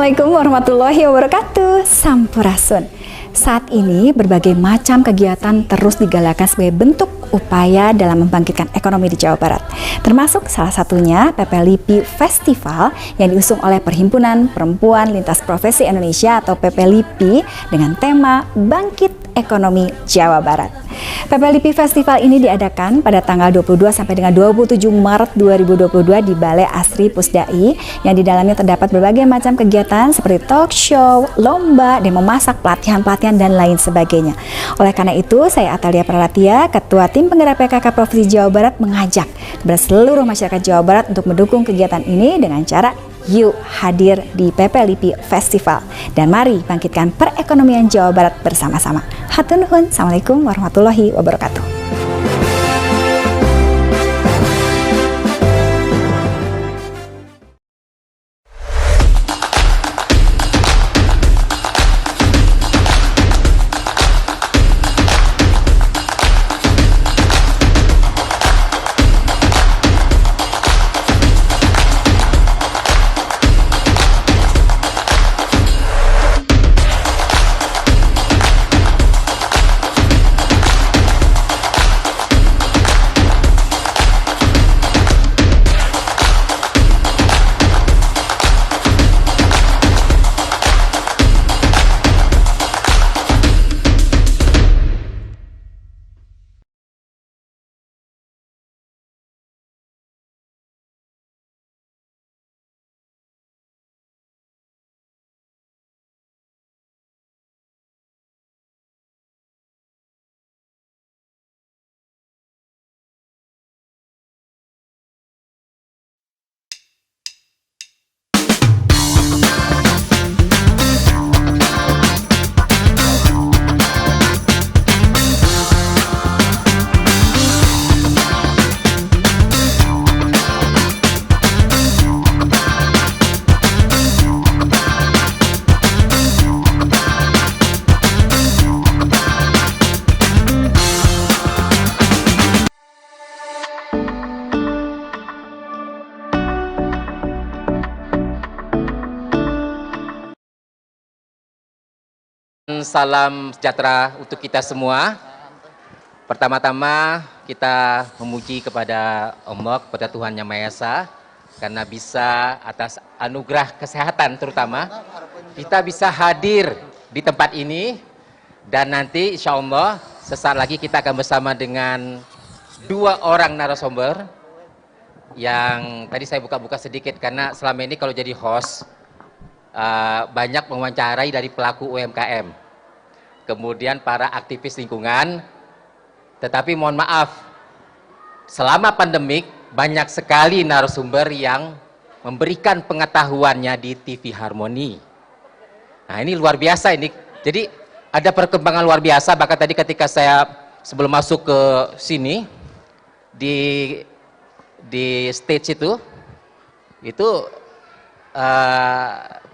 Assalamualaikum warahmatullahi wabarakatuh. Sampurasun. Saat ini berbagai macam kegiatan terus digalakan sebagai bentuk upaya dalam membangkitkan ekonomi di Jawa Barat. Termasuk salah satunya PPLIPI Festival yang diusung oleh Perhimpunan Perempuan Lintas Profesi Indonesia atau PPLIPI dengan tema Bangkit Ekonomi Jawa Barat. PPLIPI Festival ini diadakan pada tanggal 22 sampai dengan 27 Maret 2022 di Balai Asri Pusdai yang di dalamnya terdapat berbagai macam kegiatan seperti talk show, lomba, demo masak, pelatihan-pelatihan dan lain sebagainya. Oleh karena itu, saya Atalia Pralatia, Ketua Tim Penggerak PKK Provinsi Jawa Barat mengajak kepada seluruh masyarakat Jawa Barat untuk mendukung kegiatan ini dengan cara yuk hadir di PPLIPI Festival dan mari bangkitkan perekonomian Jawa Barat bersama-sama. Hatur nuhun. Assalamualaikum warahmatullahi wabarakatuh. Salam sejahtera untuk kita semua. Pertama-tama kita memuji kepada Allah, kepada Tuhan Yang Maha Esa, karena bisa atas anugerah kesehatan terutama, kita bisa hadir di tempat ini dan nanti insya Allah sesaat lagi kita akan bersama dengan dua orang narasumber yang tadi saya buka-buka sedikit karena selama ini kalau jadi host banyak mewawancarai dari pelaku UMKM. Kemudian para aktivis lingkungan, tetapi mohon maaf, selama pandemik banyak sekali narasumber yang memberikan pengetahuannya di TV Harmoni. Nah ini luar biasa ini, jadi ada perkembangan luar biasa. Bahkan tadi ketika saya sebelum masuk ke sini, di stage itu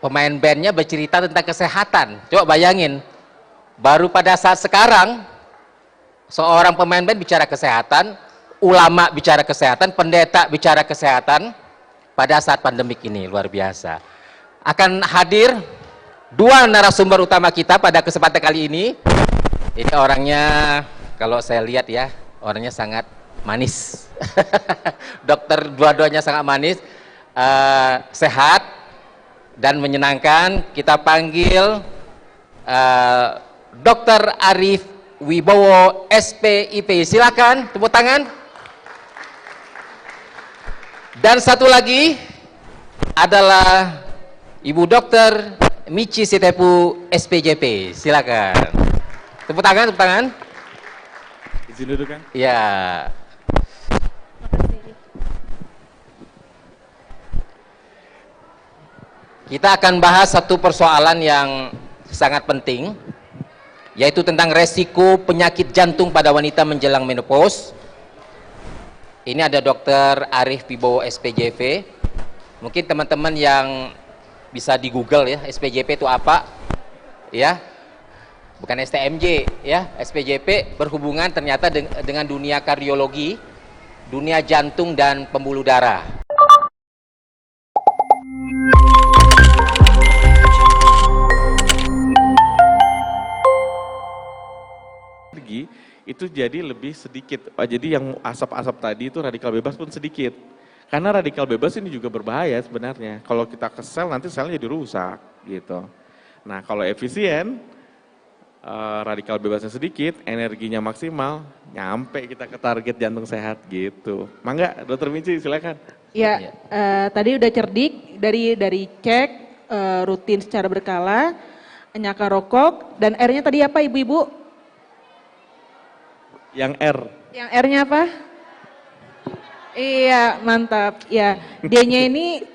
pemain bandnya bercerita tentang kesehatan. Coba bayangin, baru pada saat sekarang seorang pemain band bicara kesehatan, ulama bicara kesehatan, pendeta bicara kesehatan pada saat pandemik ini. Luar biasa. Akan hadir dua narasumber utama kita pada kesempatan kali ini. Ini orangnya kalau saya lihat ya, orangnya sangat manis. Dokter dua-duanya sangat manis, sehat dan menyenangkan. Kita panggil Dr. Arif Wibowo SPIP. Silakan tepuk tangan. Dan satu lagi adalah Ibu Dr. Michi Sitepu SPJP. Silakan. Tepuk tangan, tepuk tangan. Izin duduk kan? Ya. Kita akan bahas satu persoalan yang sangat penting, yaitu tentang resiko penyakit jantung pada wanita menjelang menopause. Ini ada Dr. Arif Wibowo SPJP. Mungkin teman-teman yang bisa di Google ya, SPJP itu apa? Ya, bukan STMJ ya. SPJP berhubungan ternyata dengan dunia kardiologi, dunia jantung dan pembuluh darah. itu jadi lebih sedikit. Jadi yang asap-asap tadi itu radikal bebas pun sedikit. Karena radikal bebas ini juga berbahaya sebenarnya. Kalau kita ke sel nanti selnya jadi rusak gitu. Nah kalau efisien, radikal bebasnya sedikit, energinya maksimal, nyampe kita ke target jantung sehat gitu. Mangga, Dokter Minci silakan. Ya, tadi udah cerdik dari cek rutin secara berkala, nyaka rokok, dan R-nya tadi apa ibu-ibu? Yang R. Yang R-nya apa? Iya, mantap. Ya, D-nya ini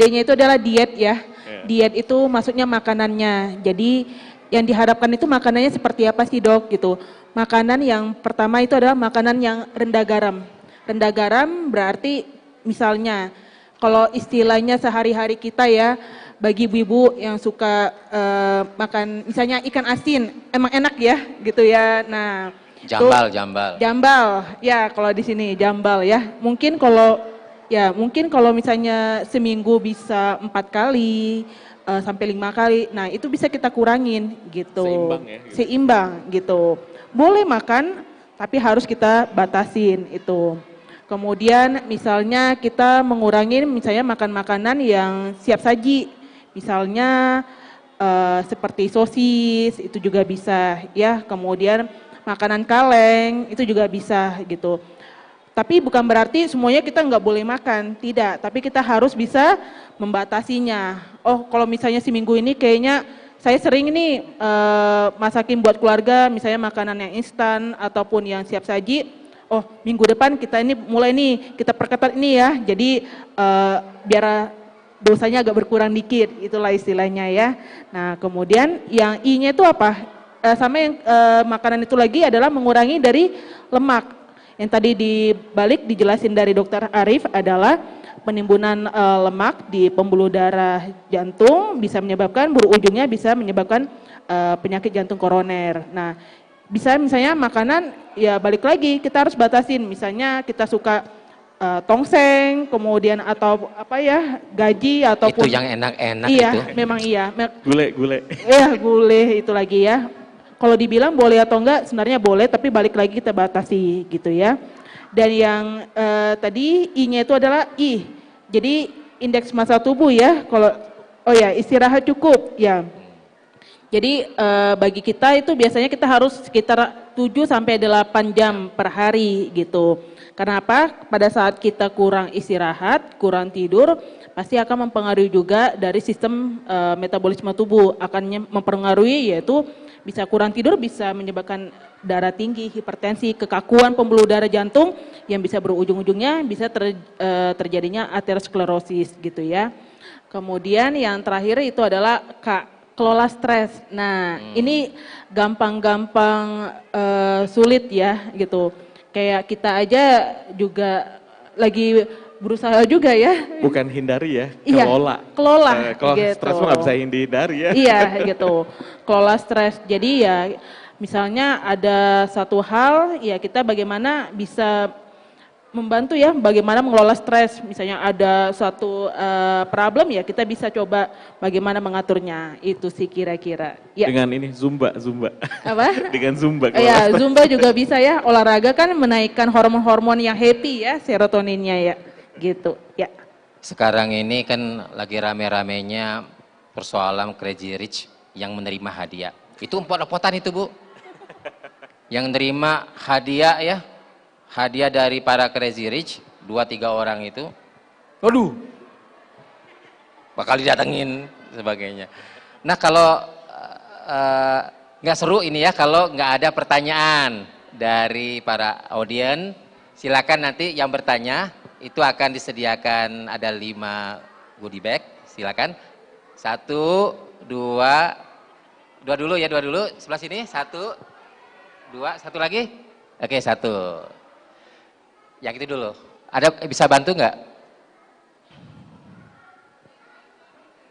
D-nya itu adalah diet ya. Diet itu maksudnya makanannya. Jadi yang diharapkan itu makanannya seperti apa sih, Dok, gitu. Makanan yang pertama itu adalah makanan yang rendah garam. Rendah garam berarti misalnya kalau istilahnya sehari-hari kita ya, bagi ibu-ibu yang suka makan misalnya ikan asin, emang enak ya gitu ya. Nah, Jambal, tuh, jambal. jambal, ya kalau di sini jambal ya. Mungkin kalau misalnya seminggu bisa 4 kali sampai 5 kali, nah itu bisa kita kurangin gitu. Seimbang ya, gitu. Seimbang gitu. Boleh makan, tapi harus kita batasin itu. Kemudian misalnya kita mengurangi misalnya makan makanan yang siap saji, misalnya seperti sosis itu juga bisa ya. Kemudian makanan kaleng itu juga bisa gitu. Tapi bukan berarti semuanya kita nggak boleh makan, tidak. Tapi kita harus bisa membatasinya. Oh kalau misalnya seminggu ini kayaknya saya sering nih masakin buat keluarga, misalnya makanan yang instan ataupun yang siap saji. Oh minggu depan kita ini mulai nih kita perketat ini ya. Jadi biar dosanya agak berkurang dikit, itulah istilahnya ya. Nah kemudian yang I-nya itu apa? Sama yang makanan itu lagi adalah mengurangi dari lemak. Yang tadi dibalik dijelasin dari Dokter Arif adalah penimbunan lemak di pembuluh darah jantung bisa menyebabkan berujungnya bisa menyebabkan penyakit jantung koroner. Nah, bisa misalnya makanan ya balik lagi kita harus batasin. Misalnya kita suka tongseng, kemudian atau apa ya gaji ataupun Itu yang enak-enak iya, itu. memang iya. Gule. Ya gule itu lagi ya. Kalau dibilang boleh atau enggak sebenarnya boleh, tapi balik lagi kita batasi gitu ya. Dan yang tadi I-nya itu adalah I. Jadi indeks massa tubuh ya. Kalau istirahat cukup ya. Jadi bagi kita itu biasanya kita harus sekitar 7 sampai 8 jam per hari gitu. Kenapa? Pada saat kita kurang istirahat, kurang tidur, pasti akan mempengaruhi juga dari sistem metabolisme tubuh, akan mempengaruhi yaitu bisa kurang tidur, bisa menyebabkan darah tinggi, hipertensi, kekakuan pembuluh darah jantung yang bisa berujung-ujungnya bisa terjadinya aterosklerosis gitu ya. Kemudian yang terakhir itu adalah kelola stres. Nah ini gampang-gampang sulit ya gitu. Kayak kita aja juga lagi berusaha juga ya. Bukan hindari ya, Iya, kelola. Kalau gitu. stres mah nggak bisa dihindari ya. Iya gitu, kelola stres. Jadi ya misalnya ada satu hal ya kita bagaimana bisa membantu ya bagaimana mengelola stres. Misalnya ada suatu problem ya kita bisa coba bagaimana mengaturnya. Itu sih kira-kira. Ya. Dengan ini Zumba. Apa? Dengan Zumba. Ya, Zumba juga bisa ya. Olahraga kan menaikkan hormon-hormon yang happy ya, serotoninnya ya. Gitu, ya. Sekarang ini kan lagi rame-ramenya persoalan Crazy Rich yang menerima hadiah. Itu empot-empotan itu Bu. Yang nerima hadiah ya. Hadiah dari para Crazy Rich, 2-3 orang itu. Waduh. Bakal didatengin sebagainya. Nah kalau nggak seru ini ya kalau nggak ada pertanyaan dari para audiens, silakan nanti yang bertanya itu akan disediakan ada 5 goodie bag, silakan. 1, 2 dulu ya, 2 dulu sebelah sini, 1, 2, 1 lagi, oke 1. Yang itu dulu, ada bisa bantu nggak?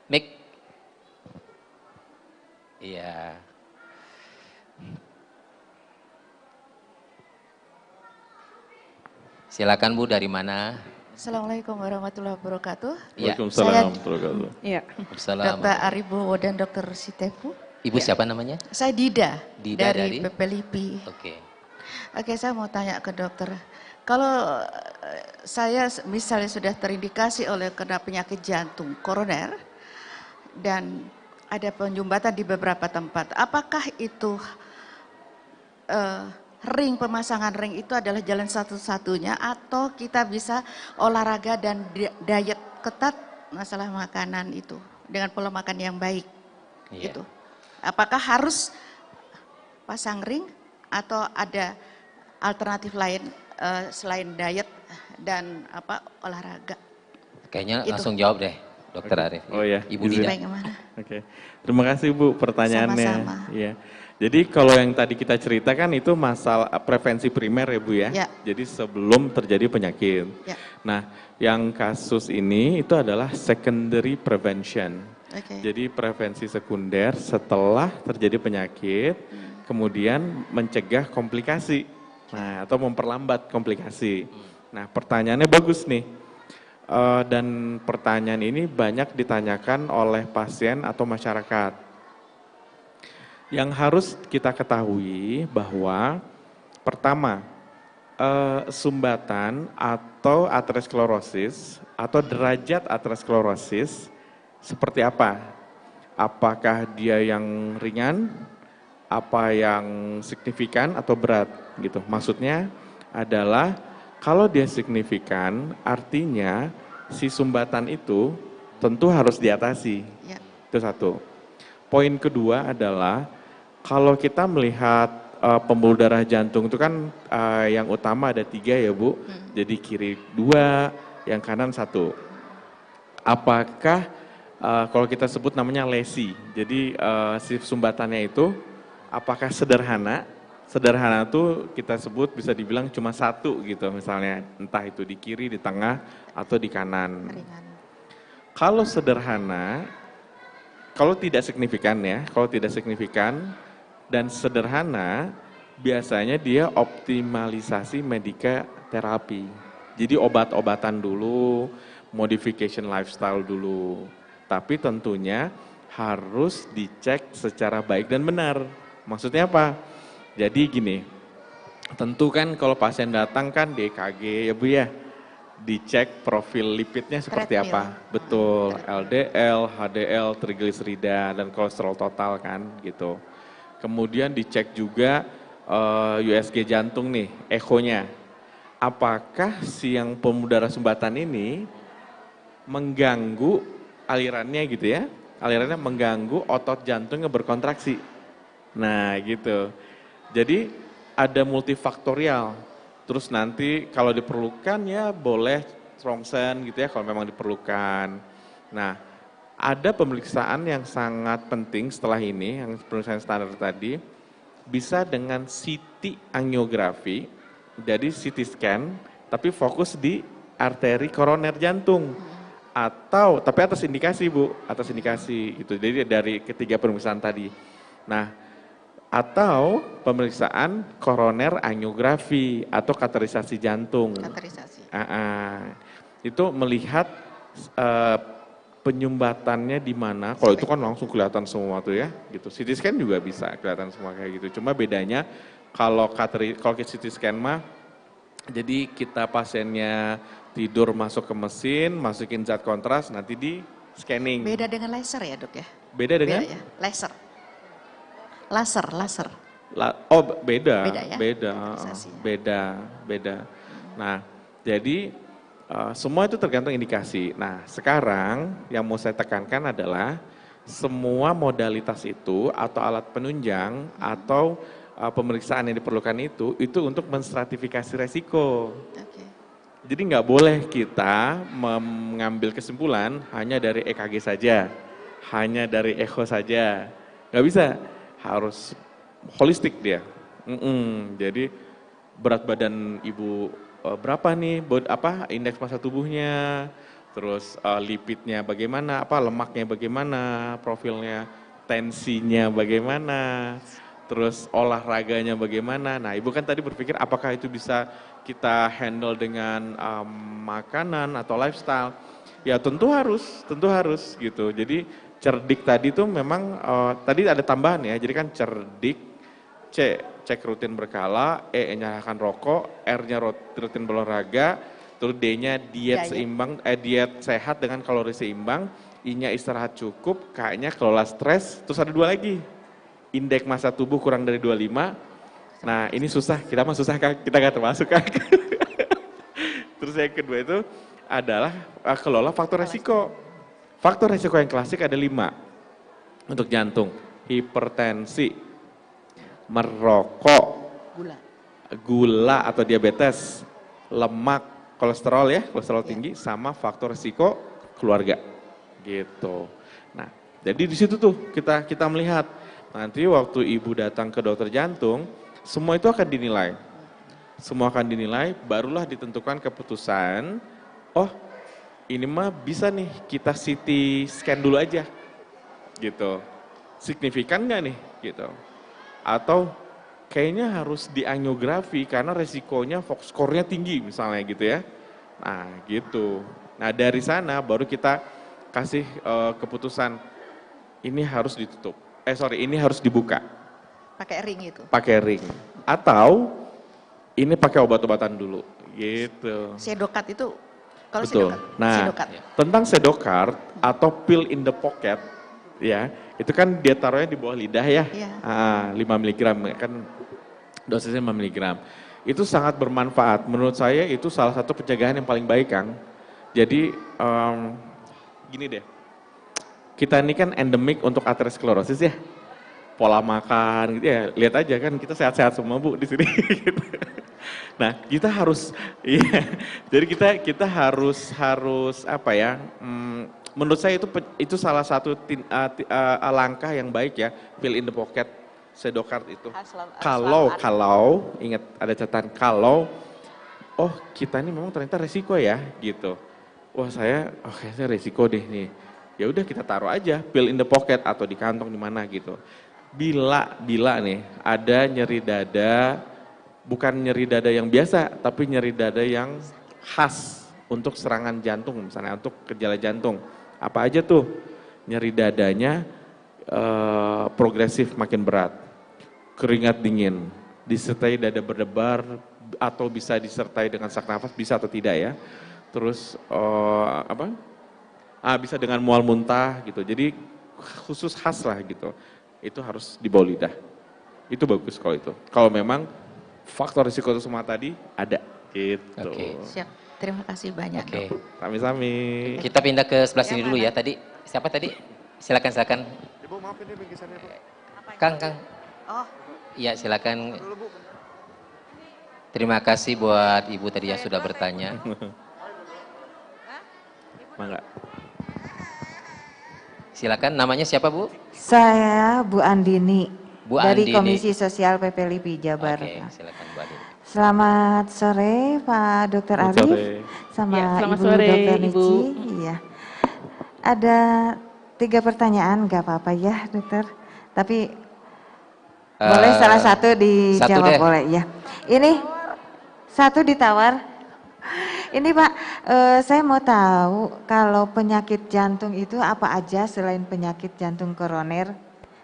Mic? Iya. Silakan Bu, dari mana? Assalamualaikum warahmatullahi wabarakatuh. Iya. Waalaikumsalam warahmatullahi wabarakatuh. Iya. Assalamualaikum. Dr. Aribowo dan Dr. Sitepu. Ibu siapa namanya? Saya Dida, Dida dari dari? PP LIPI. Oke. Oke, saya mau tanya ke dokter. Kalau saya misalnya sudah terindikasi oleh kena penyakit jantung koroner dan ada penyumbatan di beberapa tempat, apakah itu pemasangan ring itu adalah jalan satu-satunya atau kita bisa olahraga dan diet ketat masalah makanan itu dengan pola makan yang baik Iya. gitu. Apakah harus pasang ring atau ada alternatif lain selain diet dan olahraga? Kayaknya Itu. langsung jawab deh, Dokter Arif. Oh iya, Ibu izin. Dina. Bagaimana? Oke, terima kasih Bu pertanyaannya. Sama-sama. Iya. Jadi kalau yang tadi kita ceritakan itu masalah prevensi primer ya Bu ya. Ya. Jadi sebelum terjadi penyakit. Ya. Nah, yang kasus ini itu adalah secondary prevention. Oke. Jadi prevensi sekunder setelah terjadi penyakit, kemudian mencegah komplikasi, nah atau memperlambat komplikasi. Nah pertanyaannya bagus nih, dan pertanyaan ini banyak ditanyakan oleh pasien atau masyarakat. Yang harus kita ketahui bahwa pertama, sumbatan atau aterosklerosis atau derajat aterosklerosis seperti apa? Apakah dia yang ringan, apa yang signifikan atau berat gitu. Maksudnya adalah kalau dia signifikan artinya si sumbatan itu tentu harus diatasi. Ya. Itu satu. Poin kedua adalah kalau kita melihat pembuluh darah jantung itu kan yang utama ada 3 ya Bu. Jadi kiri 2, yang kanan 1. Apakah kalau kita sebut namanya lesi, jadi si sumbatannya itu apakah sederhana? Sederhana itu kita sebut bisa dibilang cuma 1 gitu misalnya, entah itu di kiri, di tengah, atau di kanan. Ringan. Kalau sederhana, kalau tidak signifikan ya, kalau tidak signifikan dan sederhana, biasanya dia optimalisasi medika terapi. Jadi obat-obatan dulu, modification lifestyle dulu. Tapi tentunya harus dicek secara baik dan benar. Maksudnya apa? Jadi gini, tentu kan kalau pasien datang kan di EKG ya Bu ya, dicek profil lipidnya seperti Treadmill. apa. Betul, LDL, HDL, trigliserida, dan kolesterol total kan gitu. Kemudian dicek juga USG jantung nih, echonya. Apakah si yang pembuluh darah sumbatan ini mengganggu alirannya gitu ya, alirannya mengganggu otot jantungnya berkontraksi. Nah gitu, jadi ada multifaktorial. Terus nanti kalau diperlukan ya boleh rongsen gitu ya kalau memang diperlukan. Nah ada pemeriksaan yang sangat penting setelah ini, yang pemeriksaan standar tadi, bisa dengan CT angiografi, jadi CT scan, tapi fokus di arteri koroner jantung. Atau, tapi atas indikasi Bu, atas indikasi gitu, jadi dari ketiga pemeriksaan tadi. Nah, atau pemeriksaan koroner angiografi atau kateterisasi jantung. Kateterisasi. Itu melihat penyumbatannya di mana. Kalau itu kan langsung kelihatan semua tuh ya, gitu. CT scan juga bisa kelihatan semua kayak gitu. Cuma bedanya kalau CT scan mah, jadi kita pasiennya tidur masuk ke mesin, masukin zat kontras, nanti di scanning. Beda dengan laser ya Dok ya? Beda dengan? Beda ya? Laser. Beda, Beda ya? Kateterisasinya. beda. Nah, jadi semua itu tergantung indikasi. Nah, sekarang yang mau saya tekankan adalah semua modalitas itu atau alat penunjang atau pemeriksaan yang diperlukan itu untuk menstratifikasi resiko. Oke. Jadi nggak boleh kita mengambil kesimpulan hanya dari EKG saja, hanya dari echo saja, nggak bisa, harus holistik dia. Jadi berat badan ibu berapa nih, indeks massa tubuhnya, terus lipidnya bagaimana, lemaknya bagaimana, profilnya, tensinya bagaimana, terus olahraganya bagaimana. Nah ibu kan tadi berpikir apakah itu bisa kita handle dengan makanan atau lifestyle. Ya tentu harus gitu. Jadi cerdik tadi tuh memang, tadi ada tambahan ya, jadi kan cerdik, C, cek rutin berkala, E, nyalakan rokok, R-nya rutin berolahraga, terus D-nya diet seimbang, diet sehat dengan kalori seimbang, I-nya istirahat cukup, K-nya kelola stres, terus ada 2 lagi, indeks massa tubuh kurang dari 25. Nah ini susah, kita mah susah Kak, kita gak termasuk Kak. Terus yang kedua itu adalah kelola faktor resiko. Faktor resiko yang klasik ada 5 untuk jantung, hipertensi, merokok, gula atau diabetes, lemak, kolesterol ya, kolesterol tinggi, sama faktor resiko keluarga, gitu. Nah, jadi di situ tuh kita melihat nanti waktu ibu datang ke dokter jantung, semua itu akan dinilai, barulah ditentukan keputusan. Oh, ini mah bisa nih kita CT scan dulu aja, gitu. Signifikan nggak nih, gitu. Atau kayaknya harus diangiografi karena resikonya Fox score-nya tinggi misalnya gitu ya. Nah gitu. Nah dari sana baru kita kasih keputusan ini harus ditutup. Ini harus dibuka. Pakai ring itu. Pakai ring. Atau ini pakai obat-obatan dulu gitu. Sedokat itu kalau betul. Sedokat. Nah Sedokat. tentang sedokart atau pill in the pocket ya, itu kan dia taruhnya di bawah lidah ya, 5 mg kan dosisnya 5 mg. Itu sangat bermanfaat, menurut saya itu salah satu pencegahan yang paling baik Kang. Jadi gini deh, kita ini kan endemik untuk aterosklerosis ya, pola makan gitu ya, lihat aja kan kita sehat-sehat semua Bu di sini. Nah kita harus, jadi kita harus apa ya? Menurut saya itu salah satu langkah yang baik ya, pill in the pocket, sedokart itu. Kalau ingat ada catatan, kalau kita ini memang ternyata resiko ya gitu. Wah kayaknya resiko deh nih. Ya udah kita taruh aja pill in the pocket atau di kantong di mana gitu. Bila nih ada nyeri dada, bukan nyeri dada yang biasa, tapi nyeri dada yang khas untuk serangan jantung, misalnya untuk gejala jantung. Apa aja tuh? Nyeri dadanya progresif makin berat, keringat dingin, disertai dada berdebar atau bisa disertai dengan sesak nafas, bisa atau tidak ya. Terus bisa dengan mual muntah gitu. Jadi khusus khas lah gitu. Itu harus di bawah lidah. Itu bagus kalau itu. Kalau memang faktor risiko itu semua tadi ada gitu. Oke. Siap. Terima kasih banyak. Oke. Sami-sami. Kita pindah ke sebelah sini dulu ya. Tadi siapa tadi? Silakan. Ibu maaf ini bingkisannya Bu. Kang. Oh. Iya silakan. Terima kasih buat Ibu tadi yang sudah bertanya. Mangga. Silakan, namanya siapa Bu? Saya Bu Andini, Bu dari Andini. Komisi Sosial PP LIPI Jabar. Oke, silakan Bu Andini. Selamat sore Pak Dr. Selamat Arif sore. sama Selamat Ibu sore, Dr. Ibu. Nici. Iya. Ada 3 pertanyaan, nggak apa-apa ya Dokter. Tapi boleh salah satu dijawab deh. boleh ya. Ini satu ditawar. Ini Pak, saya mau tahu kalau penyakit jantung itu apa aja selain penyakit jantung koroner.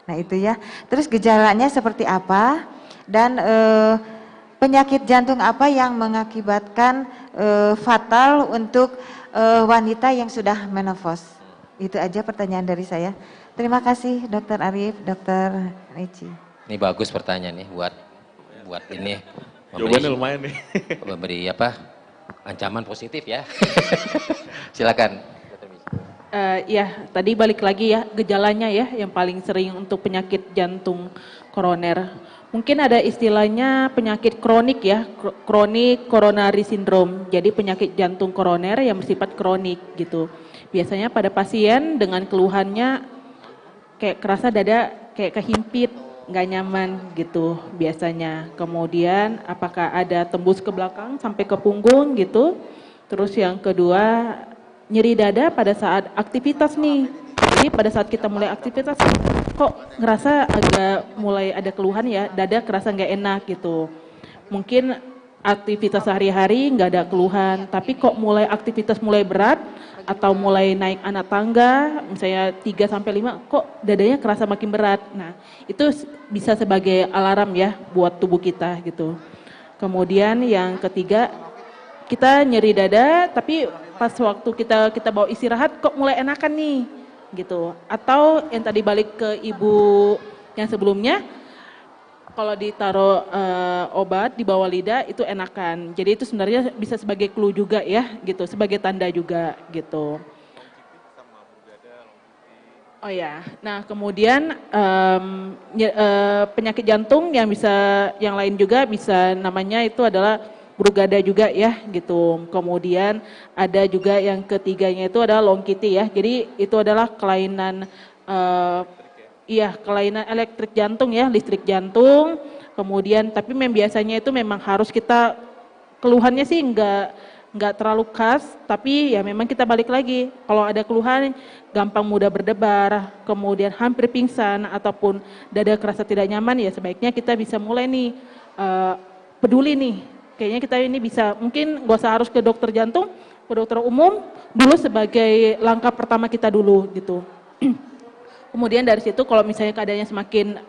Nah itu ya. Terus gejalanya seperti apa dan penyakit jantung apa yang mengakibatkan fatal untuk wanita yang sudah menopause. Itu aja pertanyaan dari saya. Terima kasih Dr. Arif, Dr. Nici. Ini bagus pertanyaan nih buat ini. Jawabannya lumayan nih. Memberi ancaman positif ya. Silakan. Ya, tadi balik lagi ya, gejalanya ya yang paling sering untuk penyakit jantung koroner. Mungkin ada istilahnya penyakit kronik ya, kronik coronary syndrome. Jadi penyakit jantung koroner yang bersifat kronik gitu. Biasanya pada pasien dengan keluhannya kayak kerasa dada kayak kehimpit, nggak nyaman gitu biasanya. Kemudian apakah ada tembus ke belakang sampai ke punggung gitu. Terus yang kedua nyeri dada pada saat aktivitas nih. Jadi pada saat kita mulai aktivitas kok ngerasa agak mulai ada keluhan ya, dada kerasa nggak enak gitu. Mungkin aktivitas sehari-hari nggak ada keluhan, tapi kok mulai aktivitas mulai berat atau mulai naik anak tangga, misalnya 3 sampai 5, kok dadanya kerasa makin berat. Nah, itu bisa sebagai alarm ya buat tubuh kita gitu. Kemudian yang ketiga, kita nyeri dada tapi pas waktu kita bawa istirahat kok mulai enakan nih gitu. Atau yang tadi balik ke ibu yang sebelumnya, kalau ditaruh obat di bawah lidah itu enakan. Jadi itu sebenarnya bisa sebagai clue juga ya gitu, sebagai tanda juga gitu. Oh ya, nah kemudian penyakit jantung yang lain juga bisa namanya itu adalah Brugada juga ya gitu. Kemudian ada juga yang ketiganya itu adalah longkiti ya. Jadi itu adalah kelainan kelainan elektrik jantung ya, listrik jantung. Kemudian tapi biasanya itu memang harus kita keluhannya sih nggak terlalu khas, tapi ya memang kita balik lagi. Kalau ada keluhan gampang mudah berdebar, kemudian hampir pingsan ataupun dada kerasa tidak nyaman, ya sebaiknya kita bisa mulai nih peduli nih. Kayaknya kita ini bisa, mungkin nggak usah harus ke dokter jantung, ke dokter umum dulu sebagai langkah pertama kita dulu gitu. Kemudian dari situ kalau misalnya keadaannya semakin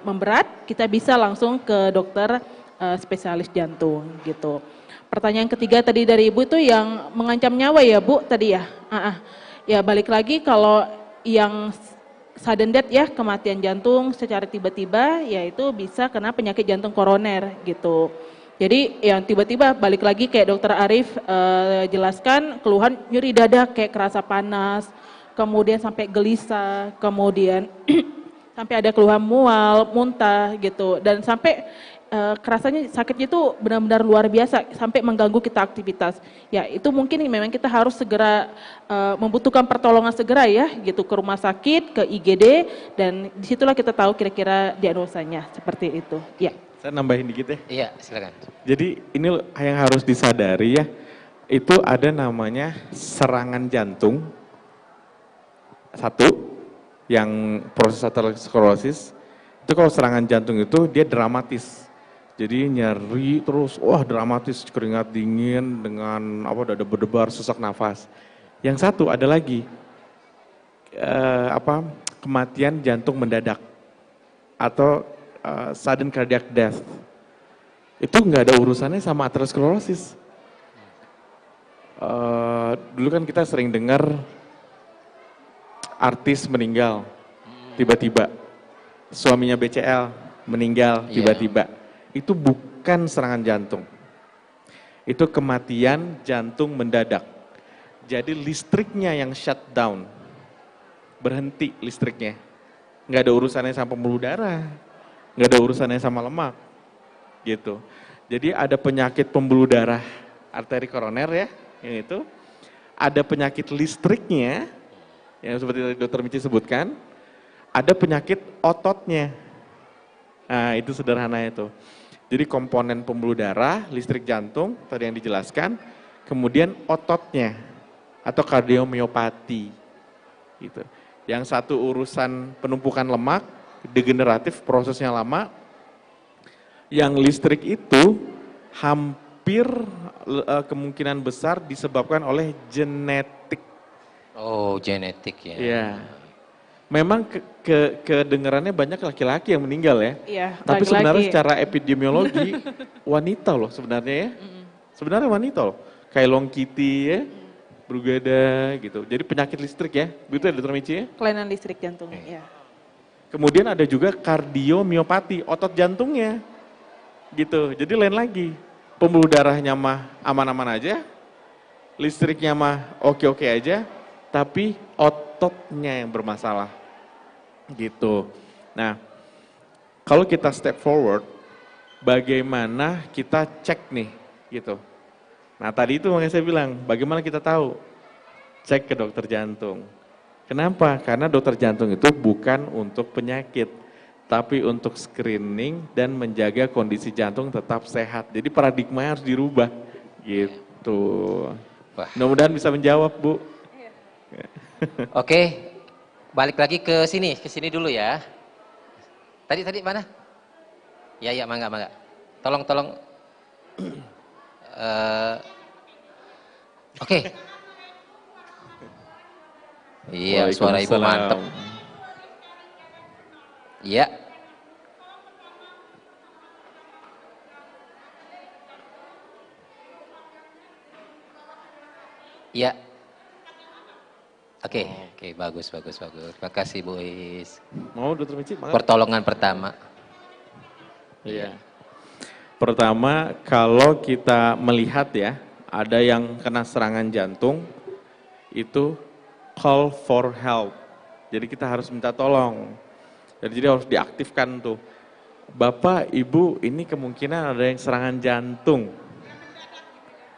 memberat, kita bisa langsung ke dokter spesialis jantung gitu. Pertanyaan ketiga tadi dari Ibu itu yang mengancam nyawa ya Bu tadi ya. Ya balik lagi kalau yang sudden death ya, kematian jantung secara tiba-tiba, yaitu bisa kena penyakit jantung koroner gitu. Jadi yang tiba-tiba balik lagi kayak dokter Arief jelaskan, keluhan nyeri dada kayak kerasa panas, kemudian sampai gelisah, kemudian sampai ada keluhan mual, muntah gitu, dan sampai kerasanya sakitnya itu benar-benar luar biasa sampai mengganggu kita aktivitas. Ya itu mungkin memang kita harus segera membutuhkan pertolongan segera ya gitu, ke rumah sakit, ke IGD, dan disitulah kita tahu kira-kira diagnosanya seperti itu. Ya. Saya nambahin dikit ya. Iya, silakan. Jadi ini yang harus disadari ya, itu ada namanya serangan jantung. Satu, yang proses aterosklerosis, itu kalau serangan jantung itu dia dramatis. Jadi nyeri terus, wah dramatis, keringat dingin dengan dada berdebar, sesak nafas. Yang satu ada lagi, kematian jantung mendadak atau sudden cardiac death. Itu nggak ada urusannya sama aterosklerosis. Dulu kan kita sering dengar artis meninggal tiba-tiba, suaminya BCL meninggal tiba-tiba. Itu bukan serangan jantung, itu kematian jantung mendadak. Jadi listriknya yang shutdown, berhenti listriknya. Nggak ada urusannya sama pembuluh darah, nggak ada urusannya sama lemak, gitu. Jadi ada penyakit pembuluh darah arteri koroner ya, yang itu. Ada penyakit listriknya, yang seperti Dr. Michi sebutkan. Ada penyakit ototnya. Nah itu sederhana itu. Jadi komponen pembuluh darah, listrik jantung, tadi yang dijelaskan. Kemudian ototnya, atau kardiomiopati. Gitu. Yang satu urusan penumpukan lemak, degeneratif, prosesnya lama. Yang listrik itu hampir kemungkinan besar disebabkan oleh genetik. Oh, genetik ya. Iya. Memang kedengarannya banyak laki-laki yang meninggal ya. Iya, Tapi laki-laki. sebenarnya secara epidemiologi wanita loh sebenarnya ya. Sebenarnya wanita loh. Kayak longkiti ya, Brugada gitu. Jadi penyakit listrik ya. Begitu ya Dr. Michi ya? Kelainan listrik jantung ya. Kemudian ada juga kardiomiopati, otot jantungnya. Gitu. Jadi lain lagi. Pembuluh darahnya mah aman-aman aja. Listriknya mah oke-oke aja. Tapi ototnya yang bermasalah. Gitu. Nah, kalau kita step forward, bagaimana kita cek nih, gitu. Nah tadi itu makanya saya bilang, bagaimana kita tahu? Cek ke dokter jantung. Kenapa? Karena dokter jantung itu bukan untuk penyakit, tapi untuk screening dan menjaga kondisi jantung tetap sehat. Jadi paradigma harus dirubah, gitu. Mudah-mudahan bisa menjawab, Bu. Oke, balik lagi ke sini dulu ya. Tadi mana? Ya, mangga. Tolong Oke. Iya, suara ibu Waalaikumsalam. mantep. Iya. Iya. Oke, oke, bagus, bagus, bagus. Terima kasih Bu Is. Mau Dr. Mici? Maaf. Pertolongan pertama. Iya. Pertama, kalau kita melihat ya, ada yang kena serangan jantung, itu call for help. Jadi kita harus minta tolong. Jadi harus diaktifkan tuh. Bapak, Ibu, ini kemungkinan ada yang serangan jantung.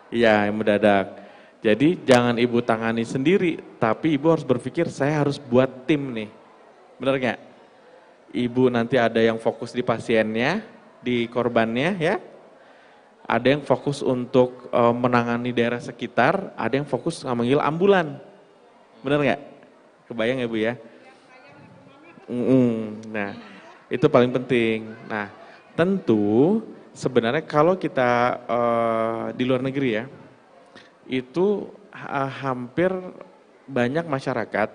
Iya, yang mendadak. Jadi jangan Ibu tangani sendiri, tapi Ibu harus berpikir saya harus buat tim nih. Benar nggak? Ibu nanti ada yang fokus di pasiennya, di korbannya ya. Ada yang fokus untuk menangani daerah sekitar, ada yang fokus manggil ambulan. Benar nggak? Kebayang ya Bu ya? Nah, itu paling penting. Nah, tentu sebenarnya kalau kita di luar negeri ya, itu hampir banyak masyarakat.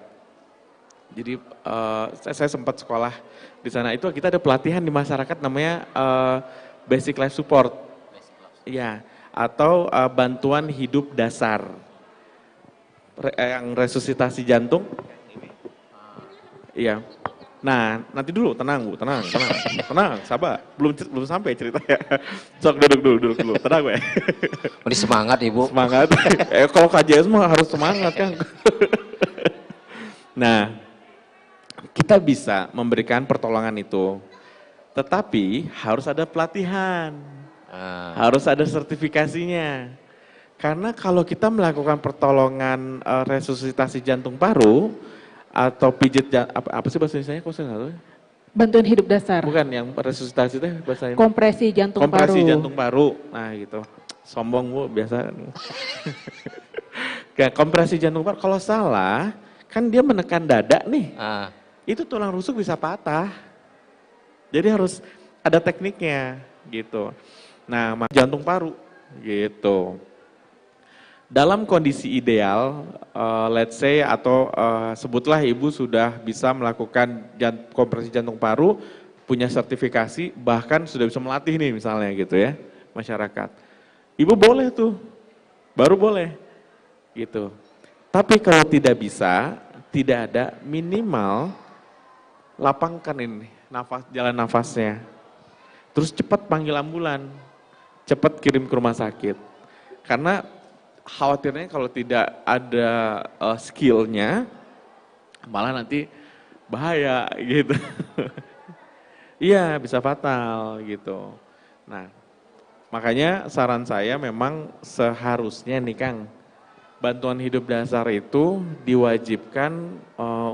Jadi saya sempat sekolah di sana, itu kita ada pelatihan di masyarakat namanya basic life support. Ya, atau bantuan hidup dasar. Yang resusitasi jantung. Iya. Nah, nanti dulu, tenang Bu, tenang, sabar. Belum sampai ceritanya. Sok duduk dulu, tenang Bu. Ini semangat Ibu. Semangat. Kalau KJS mah harus semangat kan. Nah, kita bisa memberikan pertolongan itu. Tetapi harus ada pelatihan. Harus ada sertifikasinya. Karena kalau kita melakukan pertolongan resusitasi jantung paru, atau pijit, apa sih bahasa Indonesia? Kok saya nggak tahu? Bantuan hidup dasar. Bukan, yang resusitasi itu bahasa Indonesia. Kompresi jantung Kompresi paru. jantung paru. Nah gitu. Sombong Bu, biasa. Kayak kompresi jantung paru, kalau salah, kan dia menekan dada nih. Itu tulang rusuk bisa patah. Jadi harus ada tekniknya gitu. Nah, jantung paru gitu. Dalam kondisi ideal, let's say atau sebutlah Ibu sudah bisa melakukan kompresi jantung paru, punya sertifikasi, bahkan sudah bisa melatih nih misalnya gitu ya, masyarakat. Ibu boleh tuh, baru boleh gitu. Tapi kalau tidak bisa, tidak ada, minimal lapangkan ini jalan nafasnya. Terus cepat panggil ambulan, cepat kirim ke rumah sakit. Karena khawatirnya kalau tidak ada skillnya, malah nanti bahaya gitu. Iya, bisa fatal gitu. Nah, makanya saran saya memang seharusnya nih Kang, bantuan hidup dasar itu diwajibkan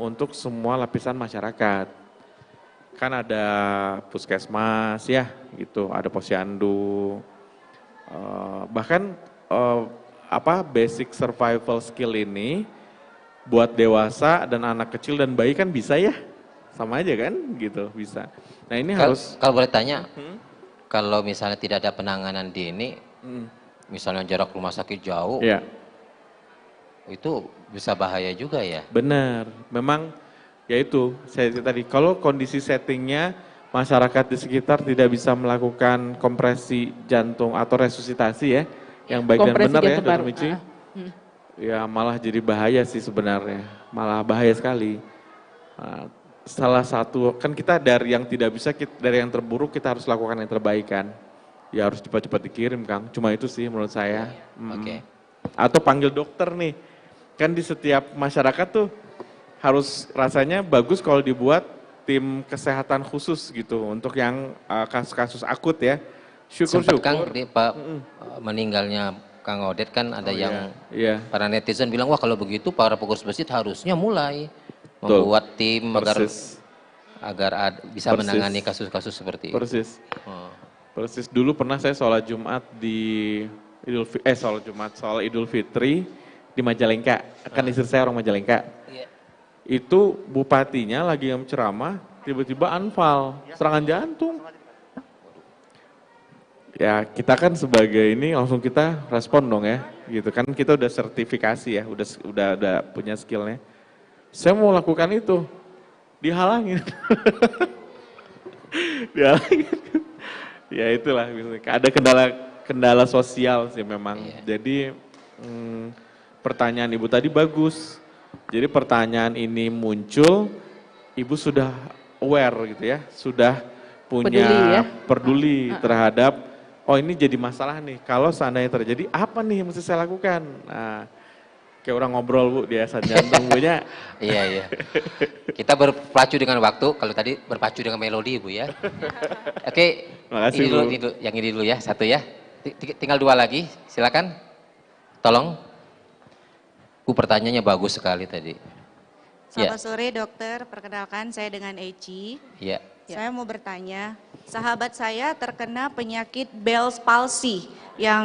untuk semua lapisan masyarakat. Kan ada puskesmas ya gitu, ada posyandu, bahkan basic survival skill ini buat dewasa dan anak kecil dan bayi kan bisa ya, sama aja kan gitu, bisa. Nah ini harus. Kalau boleh tanya, kalau misalnya tidak ada penanganan dini, misalnya jarak rumah sakit jauh, ya, itu bisa bahaya juga ya? Benar, memang ya itu saya tadi, kalau kondisi settingnya masyarakat di sekitar tidak bisa melakukan kompresi jantung atau resusitasi ya, yang baik dan benar ya Dr. Mici. Ya malah jadi bahaya sih sebenarnya, malah bahaya sekali. Salah satu, kan kita dari yang tidak bisa, dari yang terburuk kita harus lakukan yang terbaik kan. Ya harus cepat-cepat dikirim Kang, cuma itu sih menurut saya. Oke. Atau panggil dokter nih, kan di setiap masyarakat tuh harus rasanya bagus kalau dibuat tim kesehatan khusus gitu, untuk yang kasus-kasus akut ya. Sempat Kang, Syukur-syukur. meninggalnya Kang Odet kan ada yang Iya. para netizen bilang, wah kalau begitu para pengurus masjid harusnya mulai Betul. membuat tim Persis. agar bisa Persis. menangani kasus-kasus seperti itu. Persis. Oh. Persis, dulu pernah saya sholat Jumat di sholat Idul Fitri di Majalengka. Kan istri saya orang Majalengka. Iya. Itu bupatinya lagi ceramah, tiba-tiba anfal, serangan jantung. Ya kita kan sebagai ini langsung kita respon dong ya, gitu kan kita udah sertifikasi ya, udah punya skillnya. Saya mau lakukan itu, dihalangin, dihalangin. Ya itulah, ada kendala sosial sih memang. Jadi pertanyaan Ibu tadi bagus. Jadi pertanyaan ini muncul, Ibu sudah aware gitu ya, sudah punya peduli terhadap oh ini jadi masalah nih, kalau seandainya terjadi apa nih yang mesti saya lakukan? Nah, kayak orang ngobrol Bu di Yayasan Jantung punya. Iya. Kita berpacu dengan waktu, kalau tadi berpacu dengan melodi Bu ya. Oke, Makasih, ini dulu, Bu. yang ini dulu ya, satu ya. Tinggal 2 lagi, silakan. Tolong. Bu pertanyaannya bagus sekali tadi. Selamat sore dokter, perkenalkan saya dengan Eci. Iya. Saya mau bertanya, sahabat saya terkena penyakit Bell's palsy yang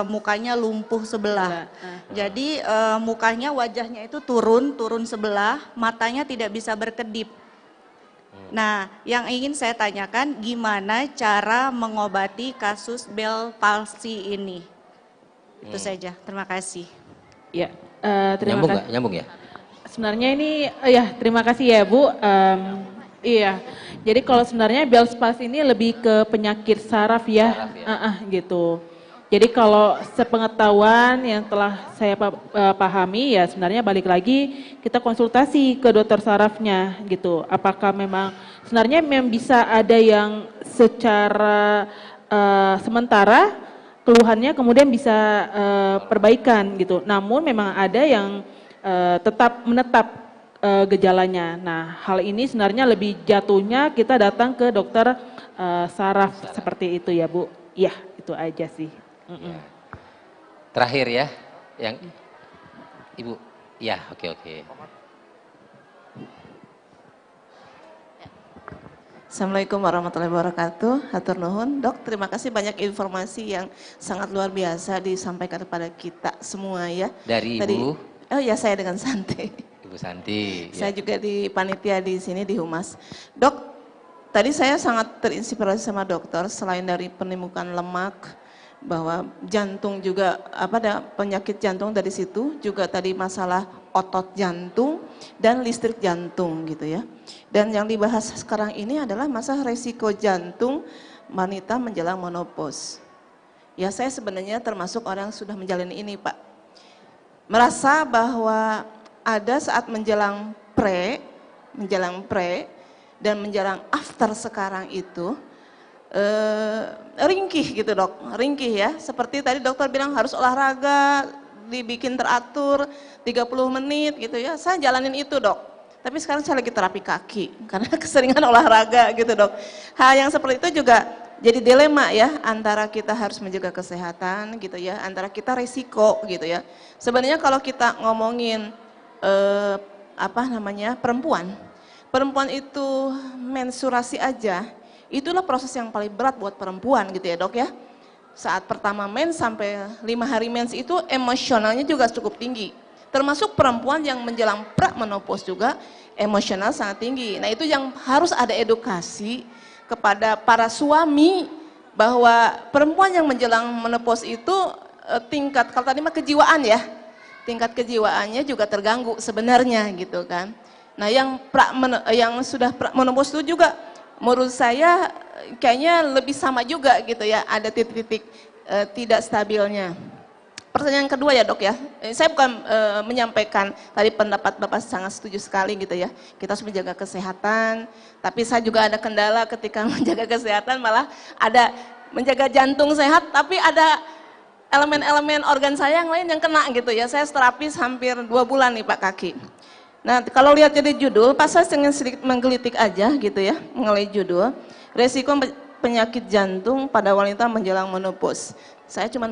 mukanya lumpuh sebelah. Jadi mukanya, wajahnya itu turun sebelah, matanya tidak bisa berkedip. Nah, yang ingin saya tanyakan gimana cara mengobati kasus Bell's palsy ini? Itu saja, terima kasih. Ya, terima Nyambung kasih. nggak? Nyambung ya? Sebenarnya ini, ya terima kasih ya Bu. Iya, jadi kalau sebenarnya Bell's palsy ini lebih ke penyakit saraf ya, gitu. Jadi kalau sepengetahuan yang telah saya pahami ya sebenarnya balik lagi kita konsultasi ke dokter sarafnya gitu. Apakah memang sebenarnya memang bisa ada yang secara sementara keluhannya kemudian bisa perbaikan gitu. Namun memang ada yang tetap menetap gejalanya. Nah, hal ini sebenarnya lebih jatuhnya kita datang ke dokter saraf seperti itu ya Bu. Iya, itu aja sih. Ya. Terakhir ya, yang Ibu. Ya, oke. Assalamualaikum warahmatullahi wabarakatuh. Hatur nuhun. Dok, terima kasih banyak informasi yang sangat luar biasa disampaikan kepada kita semua ya. Dari Ibu? Oh ya, saya dengan Santi. Ibu Santi. Saya juga di panitia di sini di Humas. Dok, tadi saya sangat terinspirasi sama dokter selain dari penemukan lemak bahwa jantung juga ada penyakit jantung dari situ, juga tadi masalah otot jantung dan listrik jantung gitu ya. Dan yang dibahas sekarang ini adalah masalah resiko jantung wanita menjelang menopause. Ya saya sebenarnya termasuk orang yang sudah menjalani ini Pak. Merasa bahwa ada saat menjelang pre dan menjelang after sekarang itu ringkih gitu dok, ringkih ya. Seperti tadi dokter bilang harus olahraga, dibikin teratur 30 menit gitu ya. Saya jalanin itu dok. Tapi sekarang saya lagi terapi kaki karena keseringan olahraga gitu dok. Hal yang seperti itu juga jadi dilema ya, antara kita harus menjaga kesehatan gitu ya, antara kita resiko gitu ya. Sebenarnya kalau kita ngomongin perempuan itu menstruasi aja, itulah proses yang paling berat buat perempuan gitu ya dok ya. Saat pertama mens sampai 5 hari mens itu emosionalnya juga cukup tinggi. Termasuk perempuan yang menjelang pra-menopause juga emosional sangat tinggi. Nah itu yang harus ada edukasi kepada para suami bahwa perempuan yang menjelang menopause itu tingkat, kalau tadi mah kejiwaan ya, tingkat kejiwaannya juga terganggu sebenarnya gitu kan. Nah yang sudah menopause itu juga menurut saya kayaknya lebih sama juga gitu ya, ada titik-titik tidak stabilnya. Pertanyaan kedua ya dok ya, saya bukan menyampaikan tadi pendapat Bapak sangat setuju sekali gitu ya, kita harus menjaga kesehatan, tapi saya juga ada kendala ketika menjaga kesehatan, malah ada menjaga jantung sehat, tapi ada elemen-elemen organ saya yang lain yang kena gitu ya. Saya terapis hampir 2 bulan nih Pak kaki. Nah kalau lihat jadi judul, pas saya ingin sedikit menggelitik aja gitu ya, mengenai judul, resiko penyakit jantung pada wanita menjelang menopause. Saya cuma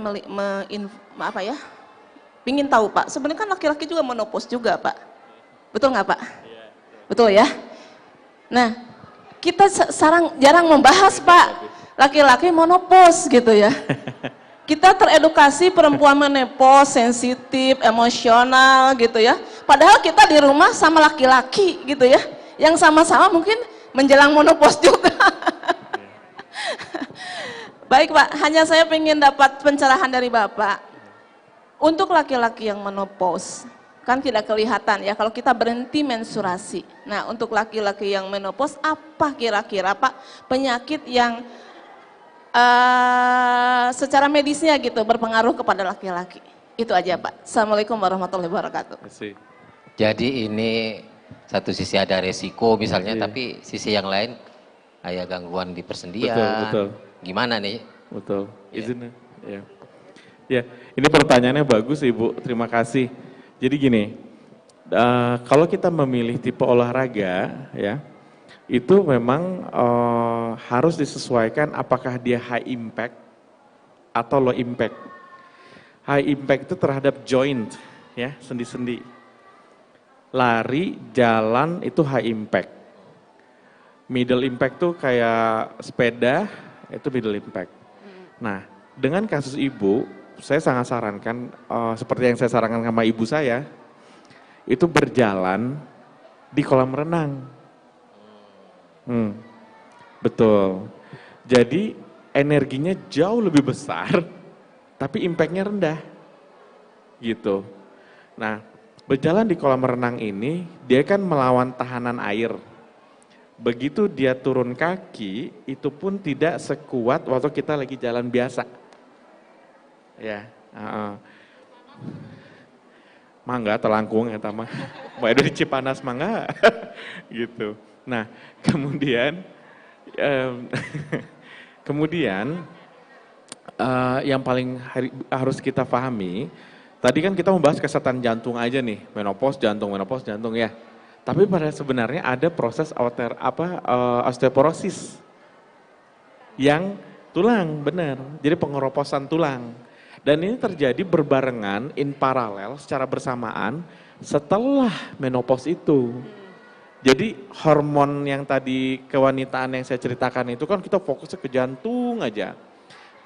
pingin tahu Pak, sebenarnya kan laki-laki juga menopause juga Pak, betul nggak Pak? Betul ya. Nah kita jarang membahas Pak, laki-laki menopause gitu ya. Kita teredukasi perempuan menopause, sensitif, emosional gitu ya. Padahal kita di rumah sama laki-laki gitu ya, yang sama-sama mungkin menjelang menopause juga. Baik Pak, hanya saya ingin dapat pencerahan dari Bapak. Untuk laki-laki yang menopause, kan tidak kelihatan ya kalau kita berhenti menstruasi. Nah untuk laki-laki yang menopause, apa kira-kira Pak penyakit yang secara medisnya gitu berpengaruh kepada laki-laki? Itu aja Pak. Assalamualaikum warahmatullahi wabarakatuh. Jadi ini satu sisi ada resiko misalnya, tapi sisi yang lain ada gangguan di persendian. Betul. Gimana nih? Betul. Izinnya. Ya. Ya, ini pertanyaannya bagus Ibu. Terima kasih. Jadi gini, kalau kita memilih tipe olahraga, ya, itu memang harus disesuaikan apakah dia high impact atau low impact. High impact itu terhadap joint, ya, sendi-sendi. Lari, jalan itu high impact. Middle impact tuh kayak sepeda, itu middle impact. Nah, dengan kasus Ibu, saya sangat sarankan, seperti yang saya sarankan sama ibu saya, itu berjalan di kolam renang. Betul. Jadi energinya jauh lebih besar, tapi impactnya rendah. Gitu. Nah, berjalan di kolam renang ini, dia kan melawan tahanan air. Begitu dia turun kaki, itu pun tidak sekuat waktu kita lagi jalan biasa. Ya, mangga telangkung ya tama, mau ada di Cipanas mangga, gitu. Nah, kemudian yang paling harus kita pahami, tadi kan kita membahas kesehatan jantung aja nih, menopause jantung ya. Tapi pada sebenarnya ada proses osteoporosis yang tulang, benar. Jadi pengeroposan tulang. Dan ini terjadi berbarengan, in paralel, secara bersamaan setelah menopause itu. Jadi hormon yang tadi kewanitaan yang saya ceritakan itu kan kita fokusnya ke jantung aja.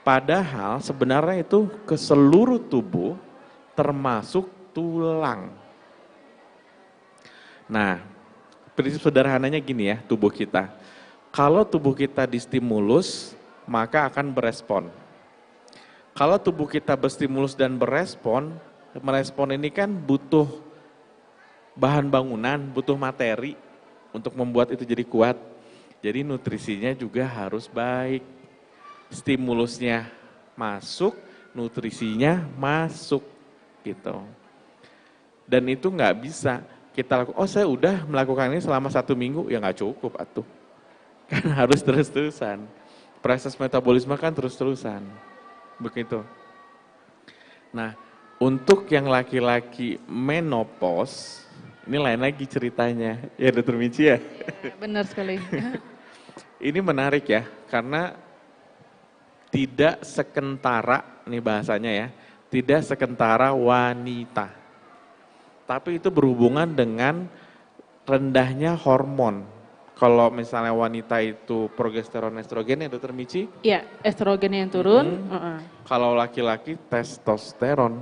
Padahal sebenarnya itu ke seluruh tubuh termasuk tulang. Nah, prinsip sederhananya gini ya tubuh kita. Kalau tubuh kita distimulus, maka akan berespon. Kalau tubuh kita berstimulus dan merespon ini kan butuh bahan bangunan, butuh materi untuk membuat itu jadi kuat. Jadi nutrisinya juga harus baik. Stimulusnya masuk, nutrisinya masuk gitu. Dan itu nggak bisa kita lakukan, saya udah melakukan ini selama 1 minggu, ya nggak cukup atuh. Kan harus terus-terusan. Proses metabolisme kan terus-terusan. Begitu. Nah, untuk yang laki-laki menopause, ini lain lagi ceritanya. Ya, Dr. Michi ya? Benar sekali. Ini menarik ya, karena tidak sekentara, ini bahasanya ya, tidak sekentara wanita. Tapi itu berhubungan dengan rendahnya hormon. Kalau misalnya wanita itu progesteron estrogen ya Dr. Michi? Iya, estrogen yang turun. Kalau laki-laki testosteron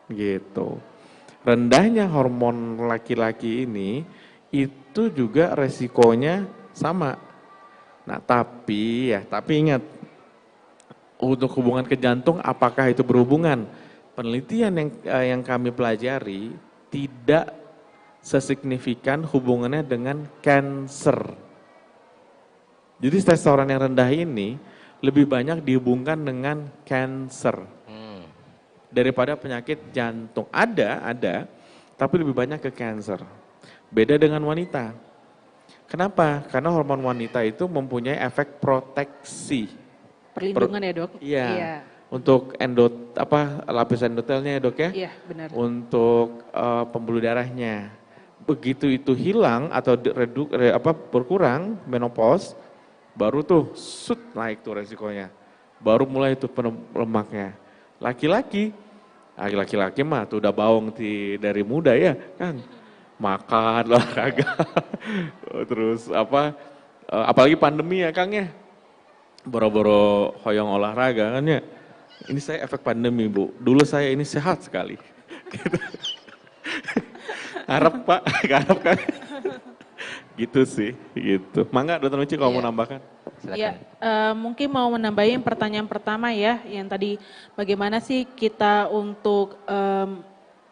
gitu. Rendahnya hormon laki-laki ini itu juga resikonya sama. Nah tapi ingat, untuk hubungan ke jantung apakah itu berhubungan? Penelitian yang kami pelajari tidak sesignifikan hubungannya dengan cancer. Jadi testosteron yang rendah ini lebih banyak dihubungkan dengan cancer daripada penyakit jantung. Ada, tapi lebih banyak ke cancer. Beda dengan wanita. Kenapa? Karena hormon wanita itu mempunyai efek proteksi. Perlindungan ya dok? Iya. Untuk lapis endotelnya ya dok ya? Iya benar. Untuk pembuluh darahnya. Begitu itu hilang atau berkurang menopause, baru tuh naik tuh resikonya. Baru mulai itu lemaknya. Laki-laki mah tuh udah baung dari muda ya kan. Makan, olahraga, terus apalagi pandemi ya Kang ya. Boro-boro hoyong olahraga kan ya. Ini saya efek pandemi Bu, dulu saya ini sehat sekali. Harap Pak, harap kan. Gitu sih, gitu. Mangga Dr. Michi kalau mau nambahkan. Silakan. Ya, mungkin mau menambahin pertanyaan pertama ya, yang tadi bagaimana sih kita untuk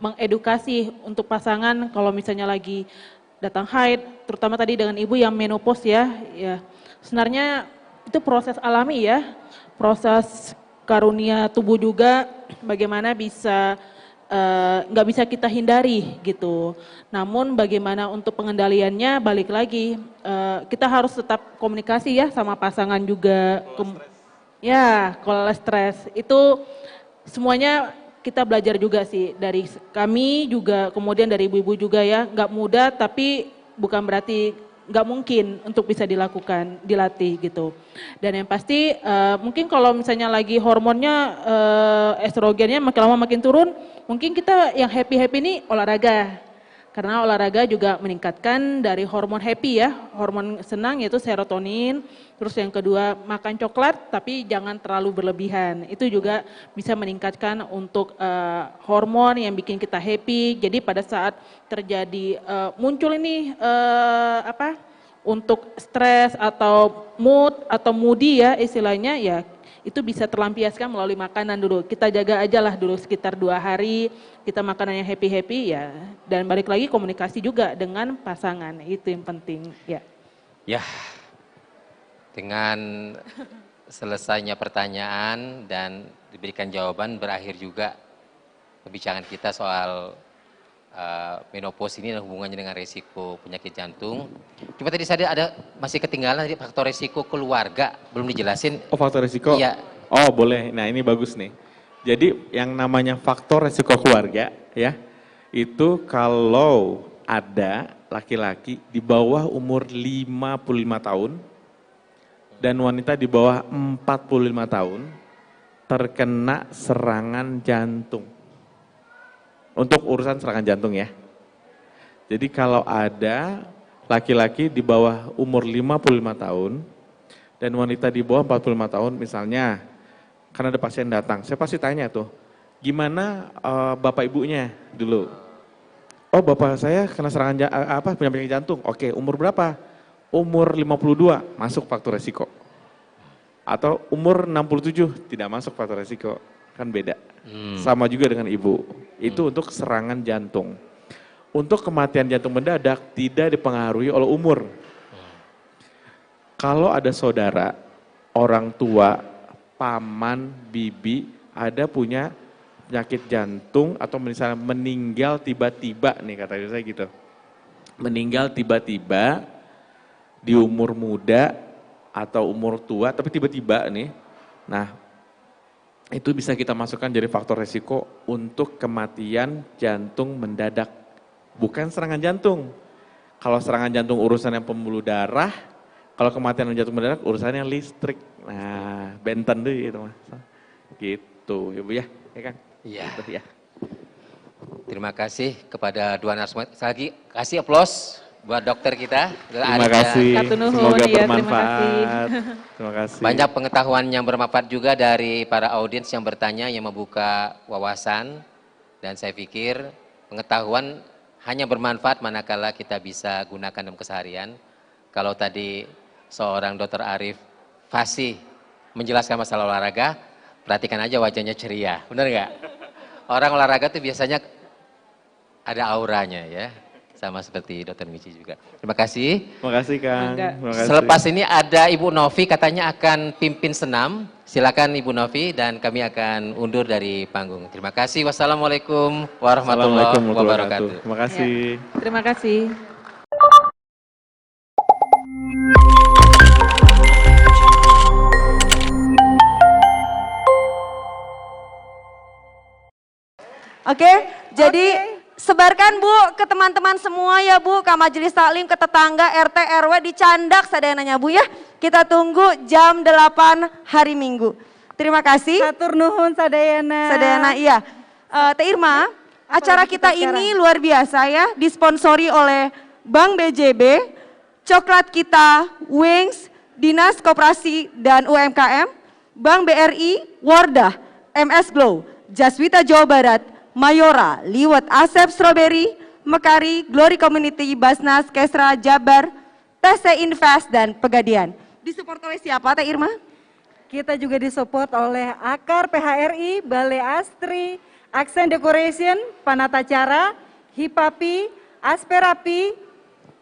mengedukasi untuk pasangan kalau misalnya lagi datang haid, terutama tadi dengan ibu yang menopause ya, sebenarnya itu proses alami ya, proses karunia tubuh juga, bagaimana bisa nggak bisa kita hindari gitu. Namun bagaimana untuk pengendaliannya balik lagi kita harus tetap komunikasi ya sama pasangan juga. Ya, kalau stres itu semuanya kita belajar juga sih dari kami juga, kemudian dari ibu-ibu juga ya. Nggak mudah tapi bukan berarti nggak mungkin untuk bisa dilakukan, dilatih gitu. Dan yang pasti mungkin kalau misalnya lagi hormonnya estrogennya makin lama makin turun, mungkin kita yang happy-happy ini olahraga. Karena olahraga juga meningkatkan dari hormon happy ya, hormon senang yaitu serotonin. Terus yang kedua makan coklat tapi jangan terlalu berlebihan. Itu juga bisa meningkatkan untuk hormon yang bikin kita happy. Jadi pada saat terjadi muncul ini untuk stres atau mood atau moody ya istilahnya ya, itu bisa terlampiaskan melalui makanan dulu. Kita jaga aja lah dulu sekitar 2 hari, kita makanan yang happy-happy ya. Dan balik lagi komunikasi juga dengan pasangan, itu yang penting ya. Ya, dengan selesainya pertanyaan dan diberikan jawaban berakhir juga perbincangan kita soal menopause ini dan hubungannya dengan resiko penyakit jantung. Cuma tadi saya ada masih ketinggalan tadi faktor resiko keluarga belum dijelasin. Oh, faktor resiko? Iya. Oh, boleh. Nah, ini bagus nih. Jadi yang namanya faktor resiko keluarga ya, itu kalau ada laki-laki di bawah umur 55 tahun dan wanita di bawah 45 tahun terkena serangan jantung. Untuk urusan serangan jantung ya. Jadi kalau ada laki-laki di bawah umur 55 tahun dan wanita di bawah 45 tahun misalnya, karena ada pasien datang, saya pasti tanya tuh, gimana bapak ibunya dulu? Oh, bapak saya kena serangan punya penyakit jantung. Oke, umur berapa? Umur 52 masuk faktor resiko. Atau umur 67 tidak masuk faktor resiko. Kan beda. Sama juga dengan ibu. Itu untuk serangan jantung. Untuk kematian jantung mendadak tidak dipengaruhi oleh umur. Kalau ada saudara, orang tua, paman, bibi, ada punya penyakit jantung atau misalnya meninggal tiba-tiba nih kata saya gitu. Meninggal tiba-tiba di umur muda atau umur tua tapi tiba-tiba nih. Nah, itu bisa kita masukkan jadi faktor resiko untuk kematian jantung mendadak. Bukan serangan jantung. Kalau serangan jantung urusannya pembuluh darah, kalau kematian jantung mendadak urusannya listrik. Nah, benten deh gitu Mas. Gitu, Ibu ya, ya kan? Iya. Gitu, ya. Terima kasih kepada dua narasumber. Sekali lagi kasih aplaus buat dokter kita. Terima kasih. Semoga bermanfaat. Terima kasih. Banyak pengetahuan yang bermanfaat juga dari para audiens yang bertanya, yang membuka wawasan. Dan saya pikir pengetahuan hanya bermanfaat manakala kita bisa gunakan dalam keseharian. Kalau tadi seorang dokter Arif fasih menjelaskan masalah olahraga, perhatikan aja wajahnya ceria, benar nggak? Orang olahraga tuh biasanya ada auranya ya. Sama seperti Dr. Michi juga. Terima kasih. Terima kasih Kang. Terima kasih. Selepas ini ada Ibu Novi katanya akan pimpin senam. Silakan Ibu Novi dan kami akan undur dari panggung. Terima kasih. Wassalamualaikum warahmatullahi wabarakatuh. Terima kasih. Ya, terima kasih. Oke, jadi sebarkan Bu ke teman-teman semua ya Bu, ke majelis taklim, ke tetangga, RT, RW, dicandak sadananya Bu ya. Kita tunggu jam 8 hari Minggu. Terima kasih. Hatur nuhun sadayana. Sadayana iya. Teh Irma, acara kita ini luar biasa ya, disponsori oleh Bank BJB, Coklat Kita, Wings, Dinas Koperasi dan UMKM, Bank BRI, Wardah, MS Glow, Jaswita Jawa Barat, Mayora, Liwet Asep Strawberry, Mekari, Glory Community, Basnas, Kesra, Jabar, TC Invest, dan Pegadian. disupport oleh siapa Teh Irma? Kita juga disupport oleh Akar PHRI, Balai Astri, Accent Decoration, Panatacara, Hipapi, Asperapi,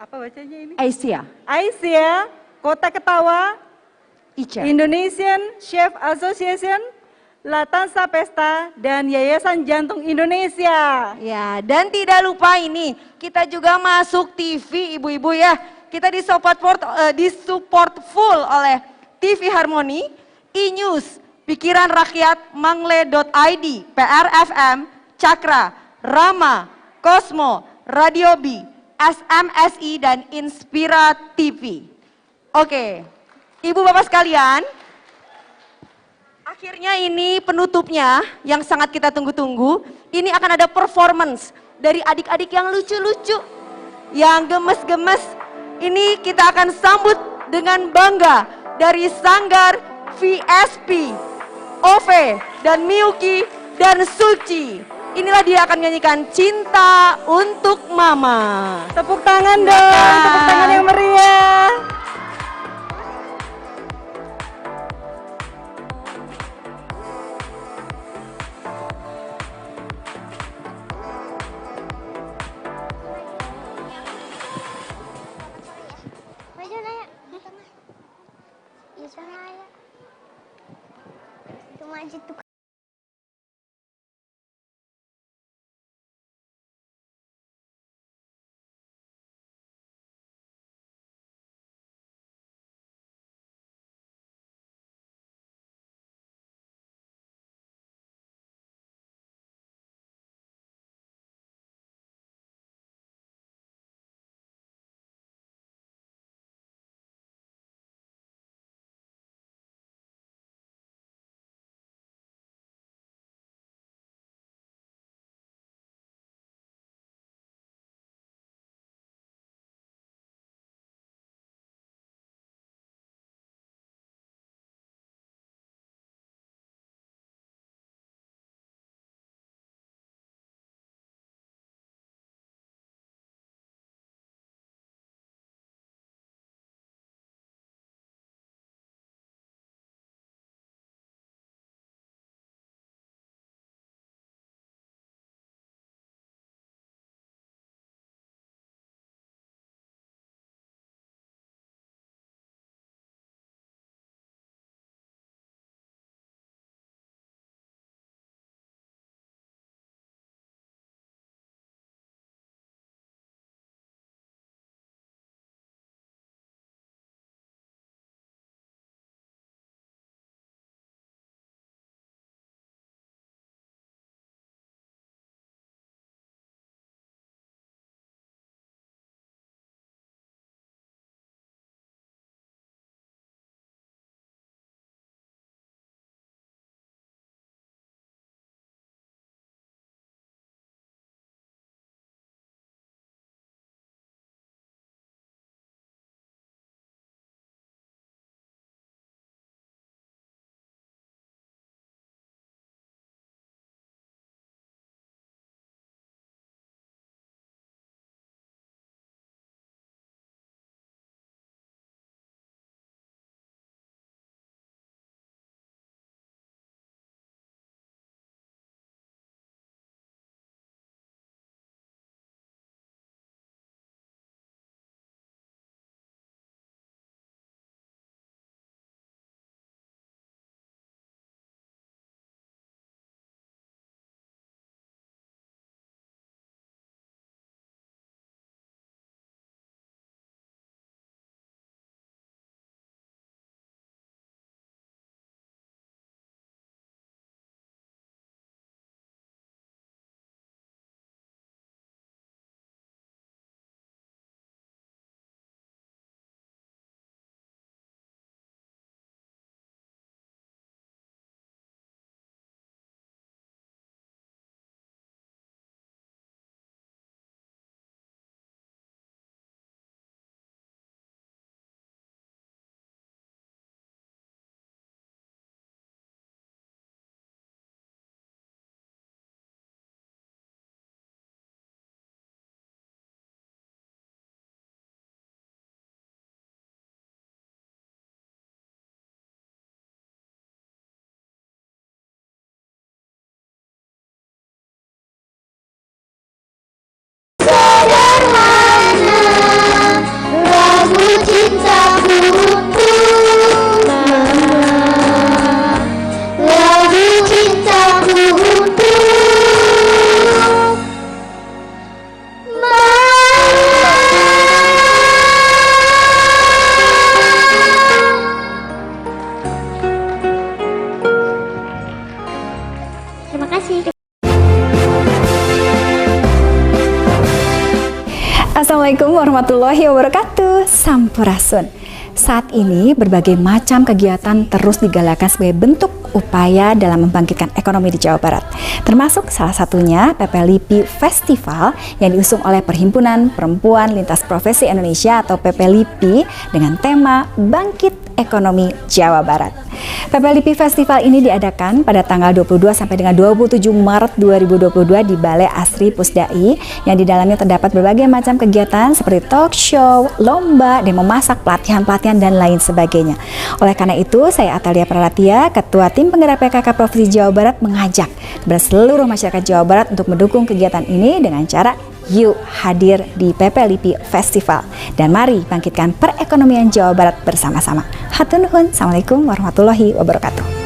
apa bacanya ini? Aisyah. Aisyah, Kota Ketawa, Ica. Indonesian Chef Association, Latansa Pesta, dan Yayasan Jantung Indonesia. Ya, dan tidak lupa ini, kita juga masuk TV ibu-ibu ya. Kita disupport full oleh TV Harmoni, E-News, Pikiran Rakyat, Mangle.id, PRFM, Cakra, Rama, Kosmo, Radio B, SMSI, dan Inspira TV. Oke, ibu bapak sekalian, akhirnya ini penutupnya yang sangat kita tunggu-tunggu. Ini akan ada performance dari adik-adik yang lucu-lucu, yang gemes-gemes. Ini kita akan sambut dengan bangga dari Sanggar VSP, Ove, dan Miyuki, dan Suci. Inilah dia akan menyanyikan Cinta Untuk Mama. Tepuk tangan dong, tepuk tangan yang meriah. Maju Naya, di tengah. Di sana ya. Itu maju tuh. Assalamualaikum warahmatullahi wabarakatuh. Sampurasun. Saat ini berbagai macam kegiatan terus digalakan sebagai bentuk upaya dalam membangkitkan ekonomi di Jawa Barat. Termasuk salah satunya PPLIPI Festival yang diusung oleh Perhimpunan Perempuan Lintas Profesi Indonesia atau PPLIPI dengan tema Bangkit Ekonomi Jawa Barat. PPLIPI Festival ini diadakan pada tanggal 22 sampai dengan 27 Maret 2022 di Balai Asri Pusdai yang di dalamnya terdapat berbagai macam kegiatan seperti talk show, lomba, demo masak, pelatihan-pelatihan dan lain sebagainya. Oleh karena itu, saya Atalia Pralatia, Ketua Tim Penggerak PKK Provinsi Jawa Barat mengajak kepada seluruh masyarakat Jawa Barat untuk mendukung kegiatan ini dengan cara yuk hadir di PPLIPI Festival dan mari bangkitkan perekonomian Jawa Barat bersama-sama. Hatur nuhun. Assalamualaikum warahmatullahi wabarakatuh.